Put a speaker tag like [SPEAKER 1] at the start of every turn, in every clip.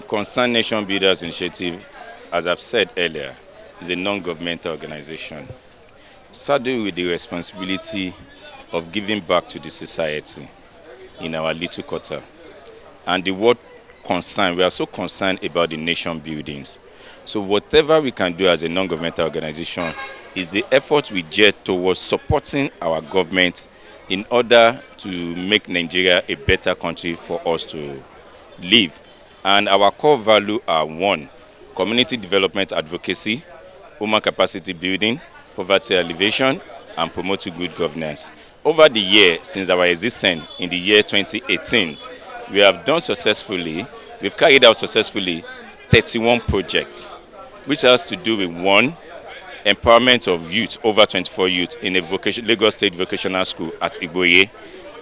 [SPEAKER 1] Concerned Nation Builders Initiative, as I've said earlier, is a non-governmental organization saddled with the responsibility of giving back to the society in our little quarter. And the word concern, we are so concerned about the nation buildings. So whatever we can do as a non-governmental organization is the effort we jet towards supporting our government in order to make Nigeria a better country for us to live. And our core values are: one, community development advocacy; human capacity building; poverty alleviation; and promoting good governance. Over the year, since our existence in the year 2018, we have we've carried out successfully 31 projects, which has to do with: one, empowerment of youth, over 24 youth in a Lagos State Vocational School at Igboye.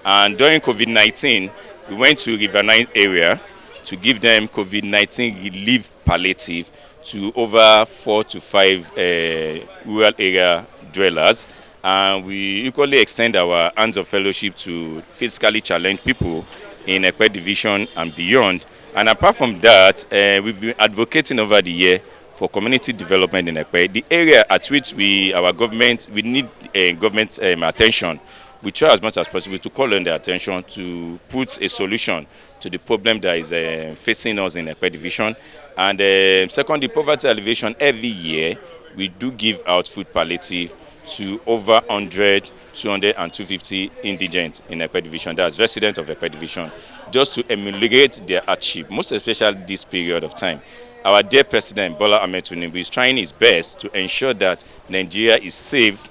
[SPEAKER 1] And during COVID-19, we went to Riverine area to give them COVID-19 relief palliative to over 4 to 5 rural area dwellers. And we equally extend our hands of fellowship to physically challenged people in Ekpe division and beyond. And apart from that, we've been advocating over the year for community development in Ekpe, the area at which we need government attention. We try as much as possible to call on their attention to put a solution to the problem that is facing us in Ekpe division. And second, the poverty alleviation. Every year, we do give out food palliative to over 100, 200, and 250 indigents in Ekpe division, that's residents of Ekpe division, just to ameliorate their hardship, most especially this period of time. Our dear President Bola Ahmed Tinubu is trying his best to ensure that Nigeria is safe,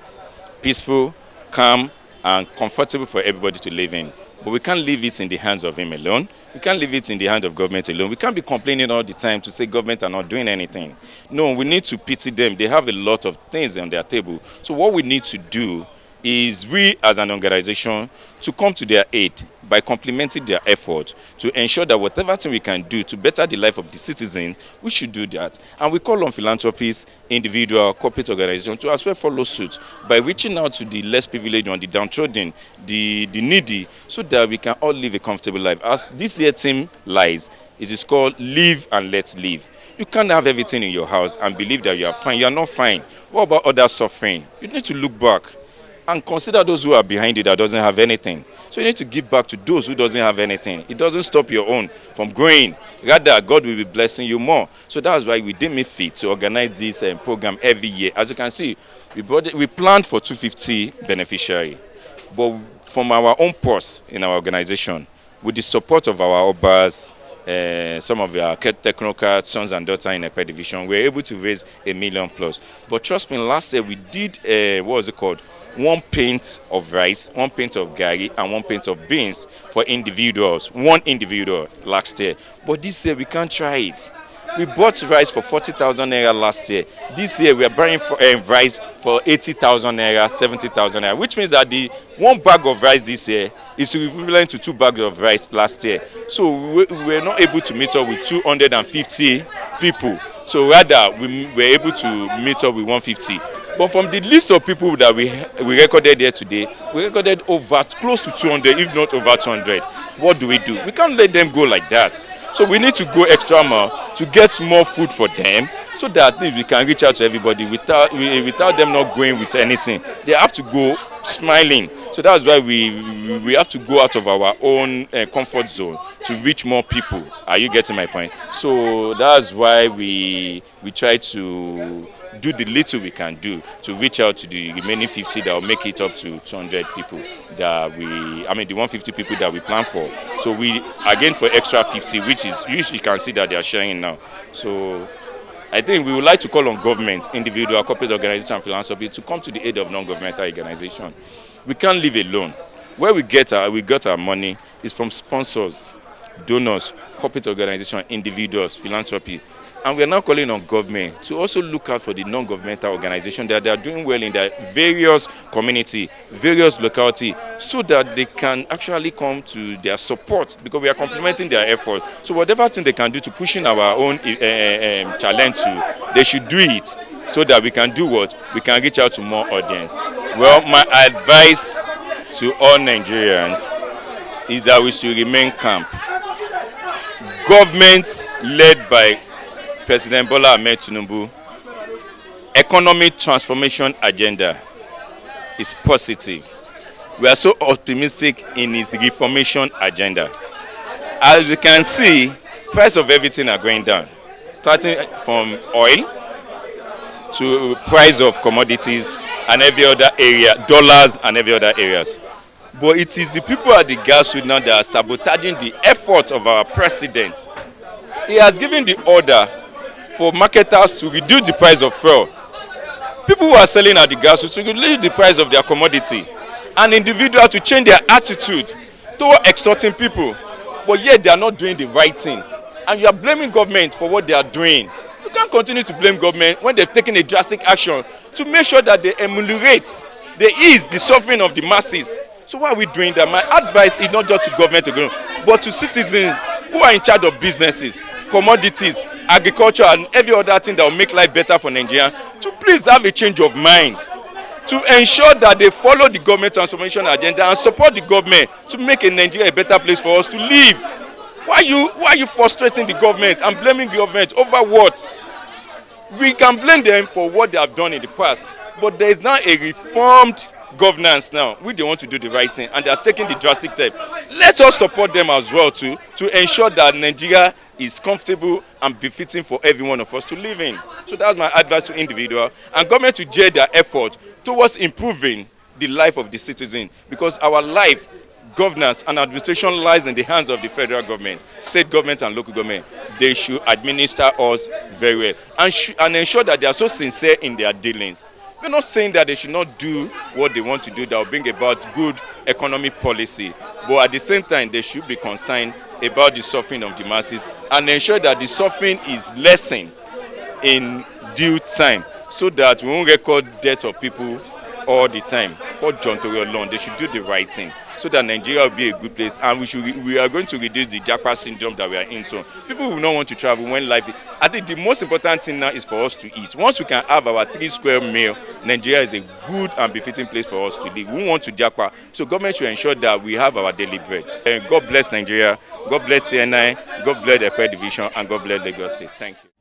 [SPEAKER 1] peaceful, calm, and comfortable for everybody to live in. But we can't leave it in the hands of him alone. We can't leave it in the hands of government alone. We can't be complaining all the time to say government are not doing anything. No, we need to pity them. They have a lot of things on their table. So what we need to do is we as an organization to come to their aid by complementing their effort to ensure that whatever thing we can do to better the life of the citizens, we should do that. And we call on philanthropists, individual, corporate organizations to as well follow suit by reaching out to the less privileged and the downtrodden, the needy, so that we can all live a comfortable life. As this year theme lies, it is called Live and Let Live. You can't have everything in your house and believe that you are fine. You are not fine. What about others suffering? You need to look back and consider those who are behind you that doesn't have anything. So you need to give back to those who doesn't have anything. It doesn't stop your own from growing. Rather, God will be blessing you more. So that's why we deem it fit to organize this program every year. As you can see, we planned for 250 beneficiaries. But from our own purse in our organization, with the support of our obas, some of our technocrats, sons and daughters in Ekpe division, we were able to raise $1 million plus. But trust me, last year we did, 1 pint of rice, 1 pint of gari, and 1 pint of beans for individuals. One individual last year. But this year we can't try it. We bought rice for 40,000 naira last year. This year we are buying rice for 80,000 naira, 70,000 naira, which means that the 1 bag of rice this year is equivalent to 2 bags of rice last year. So we were not able to meet up with 250 people. So rather, we were able to meet up with 150. But from the list of people that we recorded here today, we recorded over close to 200, if not over 200. What do? We can't let them go like that. So we need to go extra mile to get more food for them, so that we can reach out to everybody without them not going with anything. They have to go smiling. So that's why we have to go out of our own comfort zone to reach more people. Are you getting my point? So that's why we try to do the little we can do to reach out to the remaining 50 that will make it up to 200 people that the 150 people that we plan for. So we again for extra 50, which is usually you can see that they are sharing now. So I think we would like to call on government, individual, corporate organization, and philanthropy to come to the aid of non-governmental organization. We can't live alone. Where we got our money is from sponsors, donors, corporate organization, individuals, philanthropy. And we are now calling on government to also look out for the non-governmental organizations that they are doing well in their various community, various locality, so that they can actually come to their support, because we are complementing their effort. So whatever thing they can do to push in our own challenge to, they should do it, so that we can do what? We can reach out to more audience. Well, my advice to all Nigerians is that we should remain calm. government led by President Bola Ahmed Tinubu economic transformation agenda is positive. We are so optimistic in his reformation agenda. As you can see, price of everything are going down, starting from oil to price of commodities and every other area, dollars and every other areas. But it is the people at the grassroots now that are sabotaging the efforts of our president. He has given the order for marketers to reduce the price of fuel. People who are selling at the grassroots to reduce the price of their commodity, and individuals to change their attitude toward extorting people. But yet they are not doing the right thing. And you are blaming government for what they are doing. You can't continue to blame government when they've taken a drastic action to make sure that they ameliorate, they ease the suffering of the masses. So why are we doing that? My advice is not just to government again, but to citizens who are in charge of businesses, commodities, agriculture, and every other thing that will make life better for Nigeria, to please have a change of mind, to ensure that they follow the government transformation agenda and support the government to make Nigeria a better place for us to live. Why are you frustrating the government and blaming the government over what? We can blame them for what they have done in the past, but there is now a reformed governance now. They want to do the right thing and they have taken the drastic step. Let us support them as well too, to ensure that Nigeria is comfortable and befitting for every one of us to live in. So that's my advice to individuals and government to gear their effort towards improving the life of the citizen, because our life, governance and administration lies in the hands of the federal government, state government and local government. They should administer us very well and ensure that they are so sincere in their dealings. We're not saying that they should not do what they want to do that will bring about good economic policy, but at the same time they should be concerned about the suffering of the masses and ensure that the suffering is lessened in due time, so that we won't record death of people all the time. For John Tory alone, they should do the right thing so that Nigeria will be a good place, and we are going to reduce the Japa syndrome that we are into. People will not want to travel when life. I think the most important thing now is for us to eat. Once we can have our 3 square meal, Nigeria is a good and befitting place for us to live. We want to Japa, so government should ensure that we have our daily bread. God bless Nigeria, God bless CNI, God bless the Ekwe Division, and God bless Lagos State. Thank you.